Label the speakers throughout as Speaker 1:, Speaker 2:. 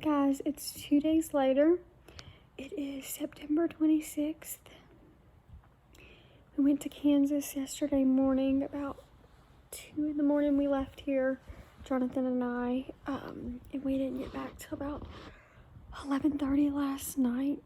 Speaker 1: Guys, it's 2 days later. It is September 26th. We went to Kansas yesterday morning. About 2 in the morning we left here, Jonathan and I, and we didn't get back till about 11:30 last night.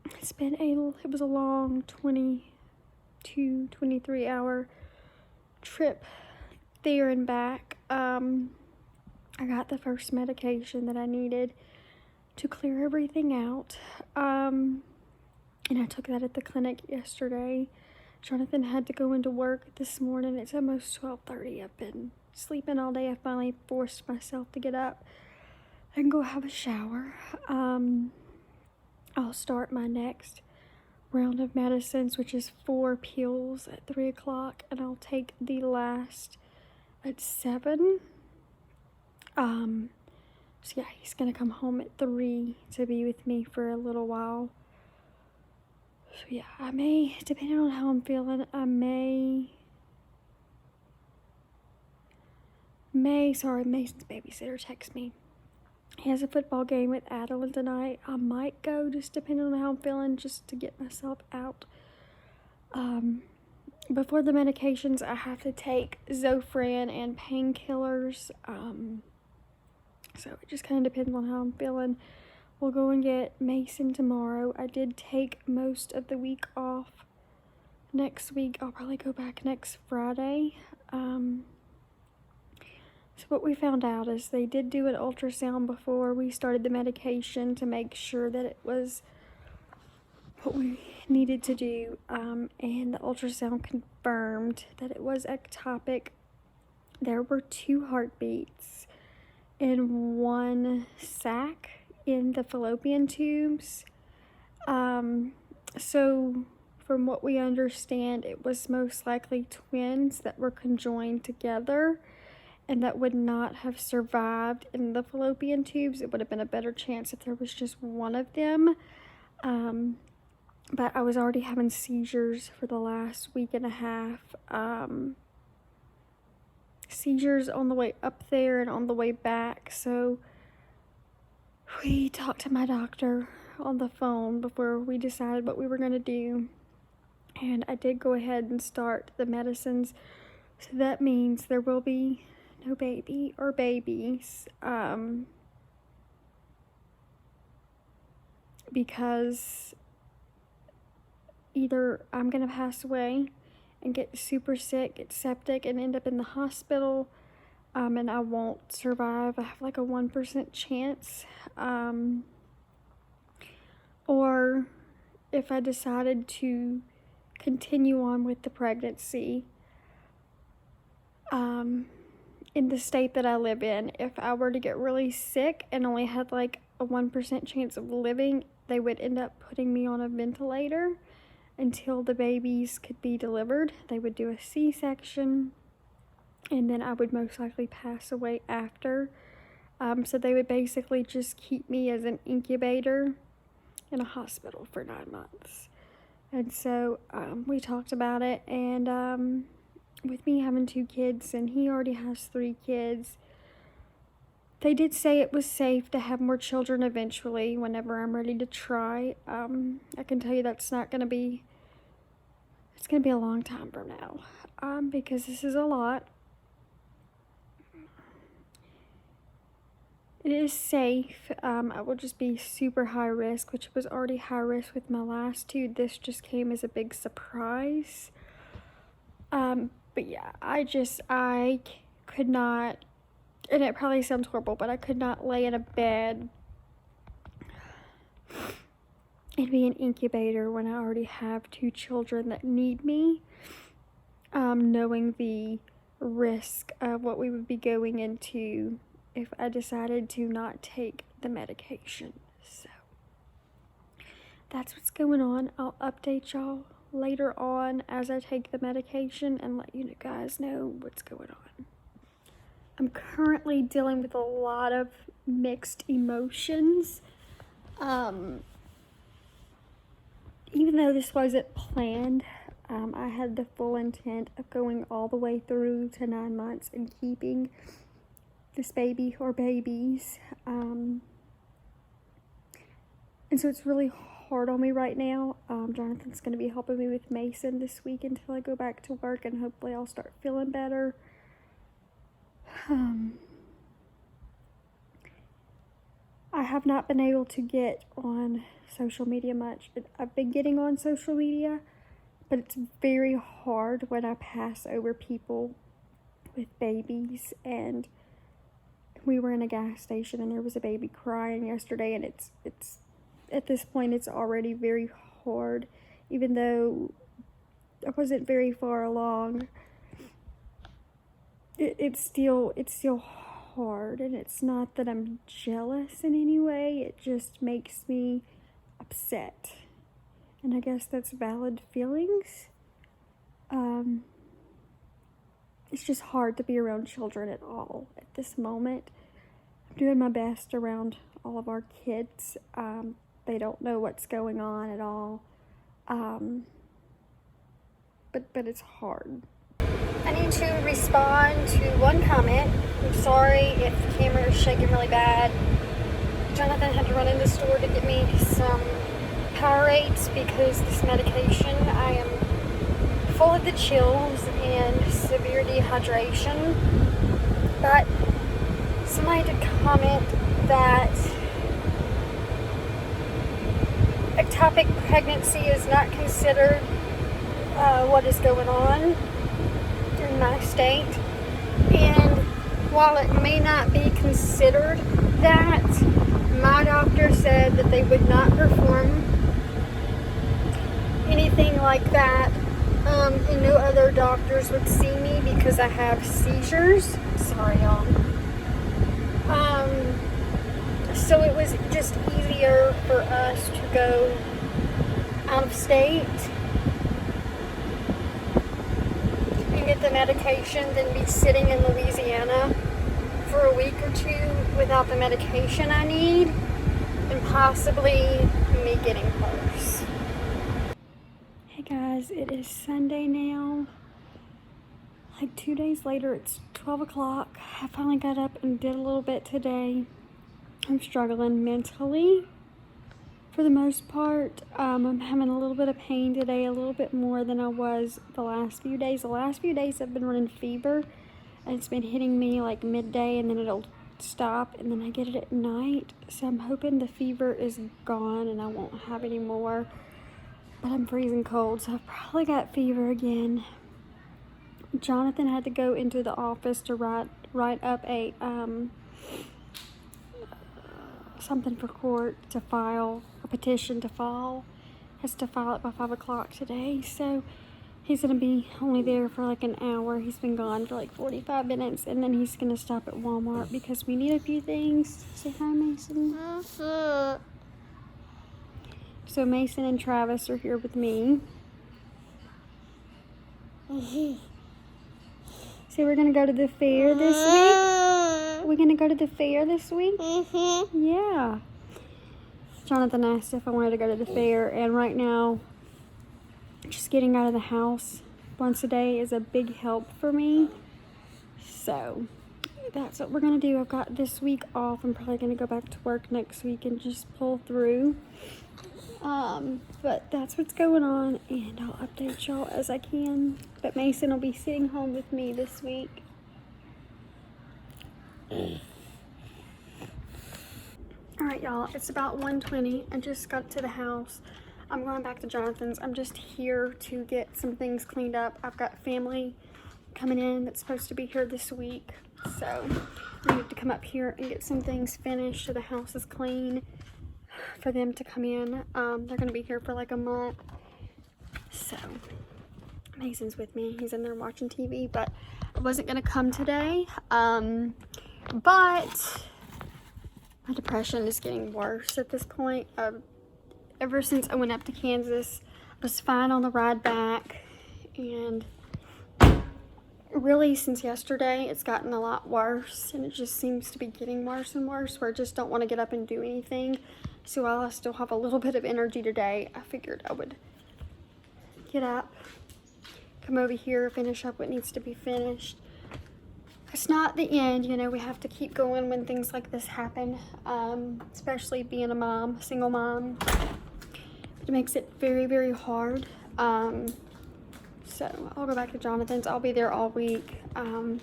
Speaker 1: It was a long 22, 23 hour trip there and back. I got the first medication that I needed to clear everything out. And I took that at the clinic yesterday. Jonathan had to go into work this morning. It's almost 12:30. I've been sleeping all day. I finally forced myself to get up and go have a shower. I'll start my next round of medicines, which is 4 pills at 3 o'clock, and I'll take the last at 7. So yeah, he's gonna come home at 3 to be with me for a little while. So yeah, I may, depending on how I'm feeling, Mason's babysitter texted me. He has a football game with Adeline tonight. I might go, just depending on how I'm feeling, just to get myself out. Before the medications, I have to take Zofran and painkillers. So it just kind of depends on how I'm feeling. We'll go and get Mason tomorrow. I did take most of the week off. Next week, I'll probably go back next Friday. So what we found out is they did do an ultrasound before we started the medication to make sure that it was what we needed to do. And the ultrasound confirmed that it was ectopic. There were 2 heartbeats in 1 sac in the fallopian tubes. So from what we understand, it was most likely twins that were conjoined together and that would not have survived in the fallopian tubes. It would have been a better chance if there was just one of them. But I was already having seizures for the last week and a half. Seizures on the way up there and on the way back. So we talked to my doctor on the phone before we decided what we were going to do. And I did go ahead and start the medicines. So that means there will be no baby or babies. Because either I'm going to pass away and get super sick, get septic, and end up in the hospital, and I won't survive. I have like a 1% chance. Or if I decided to continue on with the pregnancy, in the state that I live in, if I were to get really sick and only had like a 1% chance of living, they would end up putting me on a ventilator until the babies could be delivered. They would do a C-section, and then I would most likely pass away after. So they would basically just keep me as an incubator in a hospital for 9 months. And so we talked about it, and with me having 2 kids and he already has 3 kids, they did say it was safe to have more children eventually whenever I'm ready to try. I can tell you that's not going to be, it's going to be a long time from now, because this is a lot. It is safe. I will just be super high risk, which was already high risk with my last 2. This just came as a big surprise. But yeah, I could not, and it probably sounds horrible, but I could not lay in a bed and be an incubator when I already have 2 children that need me, knowing the risk of what we would be going into if I decided to not take the medication. So that's what's going on. I'll update y'all later on as I take the medication and let you guys know what's going on. I'm currently dealing with a lot of mixed emotions. Even though this wasn't planned, I had the full intent of going all the way through to 9 months and keeping this baby or babies. And so it's really hard on me right now. Jonathan's going to be helping me with Mason this week until I go back to work, and hopefully I'll start feeling better. I have not been able to get on social media much. I've been getting on social media, but it's very hard when I pass over people with babies. And we were in a gas station and there was a baby crying yesterday, and it's at this point it's already very hard, even though I wasn't very far along. It's still hard, and it's not that I'm jealous in any way. It just makes me upset, and I guess that's valid feelings. It's just hard to be around children at all at this moment. I'm doing my best around all of our kids. They don't know what's going on at all, but it's hard. I need to respond to one comment. I'm sorry if the camera is shaking really bad. Jonathan had to run in the store to get me some Powerades because this medication, I am full of the chills and severe dehydration. But somebody did comment that ectopic pregnancy is not considered what is going on in my state, and while it may not be considered that, my doctor said that they would not perform anything like that, and no other doctors would see me because I have seizures. Sorry, y'all. So it was just easier for us to go out of state and get the medication than be sitting in Louisiana for a week or two without the medication I need, and possibly me getting worse. Hey guys, it is Sunday now. Like 2 days later, it's 12 o'clock. I finally got up and did a little bit today. I'm struggling mentally for the most part. I'm having a little bit of pain today, a little bit more than I was the last few days. The last few days I've been running fever, and it's been hitting me like midday, and then it'll stop, and then I get it at night. So I'm hoping the fever is gone and I won't have any more. But I'm freezing cold, so I've probably got fever again. Jonathan had to go into the office to write up a something for court, to file a petition to file. Has to file it by 5 o'clock today, so he's gonna be only there for like an hour. He's been gone for like 45 minutes, and then he's gonna stop at Walmart because we need a few things. Say hi, Mason. So Mason and Travis are here with me. So we're gonna go to the fair this week. We're gonna go to the fair this week? Yeah. Jonathan asked if I wanted to go to the fair, and right now, just getting out of the house once a day is a big help for me. So that's what we're gonna do. I've got this week off. I'm probably gonna go back to work next week and just pull through. But that's what's going on, and I'll update y'all as I can. But Mason will be sitting home with me this week. Alright, y'all, it's about 1:20. I just got to the house. I'm going back to Jonathan's. I'm just here to get some things cleaned up. I've got family coming in that's supposed to be here this week, so I need to come up here and get some things finished so the house is clean for them to come in. They're going to be here for like a month, so Mason's with me. He's in there watching TV, but I wasn't going to come today, but my depression is getting worse at this point. Ever since I went up to Kansas, I was fine on the ride back, and really since yesterday it's gotten a lot worse, and it just seems to be getting worse and worse, where I just don't want to get up and do anything. So while I still have a little bit of energy today, I figured I would get up, come over here, finish up what needs to be finished, it's not the end. You know, we have to keep going when things like this happen, especially being a mom, single mom. It makes it very, very hard. So I'll go back to Jonathan's. I'll be there all week. I'm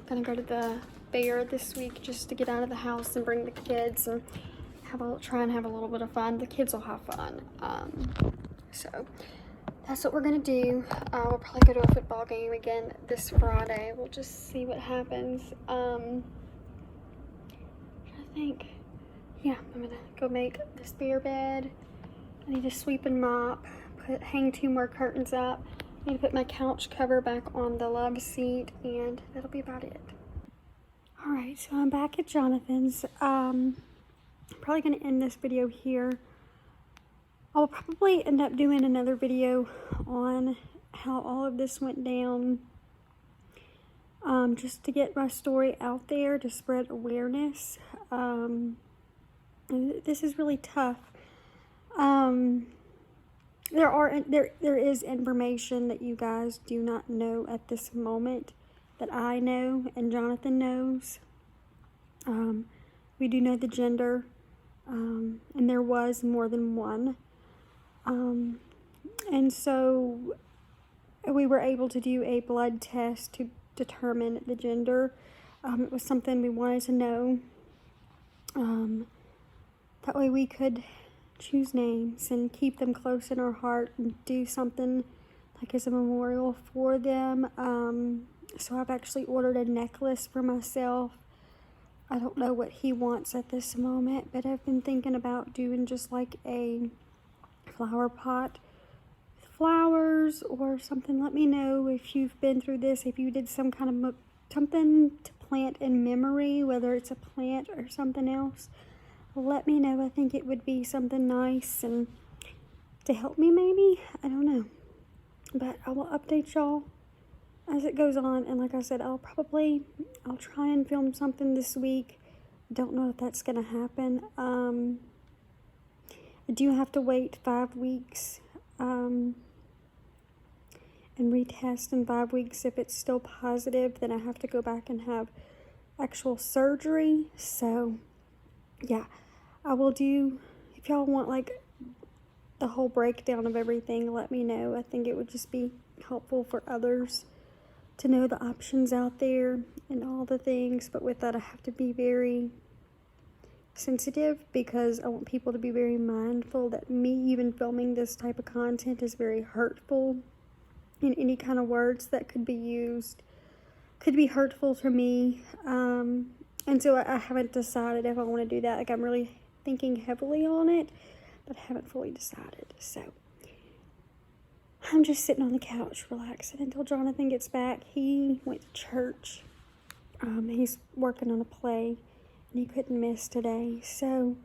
Speaker 1: gonna go to the fair this week just to get out of the house and bring the kids and try and have a little bit of fun. The kids will have fun. So that's what we're gonna do. We'll probably go to a football game again this Friday. We'll just see what happens. I think, yeah, I'm gonna go make the spare bed. I need to sweep and mop, hang 2 more curtains up. I need to put my couch cover back on the love seat, and that'll be about it. All right, so I'm back at Jonathan's. I'm probably gonna end this video here. I'll probably end up doing another video on how all of this went down, just to get my story out there, to spread awareness. And this is really tough. There is information that you guys do not know at this moment that I know and Jonathan knows. We do know the gender, and there was more than one. And so we were able to do a blood test to determine the gender. It was something we wanted to know. That way we could choose names and keep them close in our heart and do something like as a memorial for them. So I've actually ordered a necklace for myself. I don't know what he wants at this moment, but I've been thinking about doing just like a flower pot with flowers or something. Let me know if you've been through this, if you did some kind of something to plant in memory, whether it's a plant or something else. Let me know. I think it would be something nice and to help me maybe. I don't know. But I will update y'all as it goes on. And like I said, I'll try and film something this week. Don't know if that's going to happen. I do have to wait 5 weeks and retest in 5 weeks. If it's still positive, then I have to go back and have actual surgery. So yeah, I will do, if y'all want like the whole breakdown of everything, let me know. I think it would just be helpful for others to know the options out there and all the things. But with that, I have to be very sensitive because I want people to be very mindful that me even filming this type of content is very hurtful, and any kind of words that could be used could be hurtful to me. And so I haven't decided if I want to do that. Like, I'm really thinking heavily on it, but I haven't fully decided. So I'm just sitting on the couch relaxing until Jonathan gets back. He went to church. He's working on a play and he couldn't miss today. So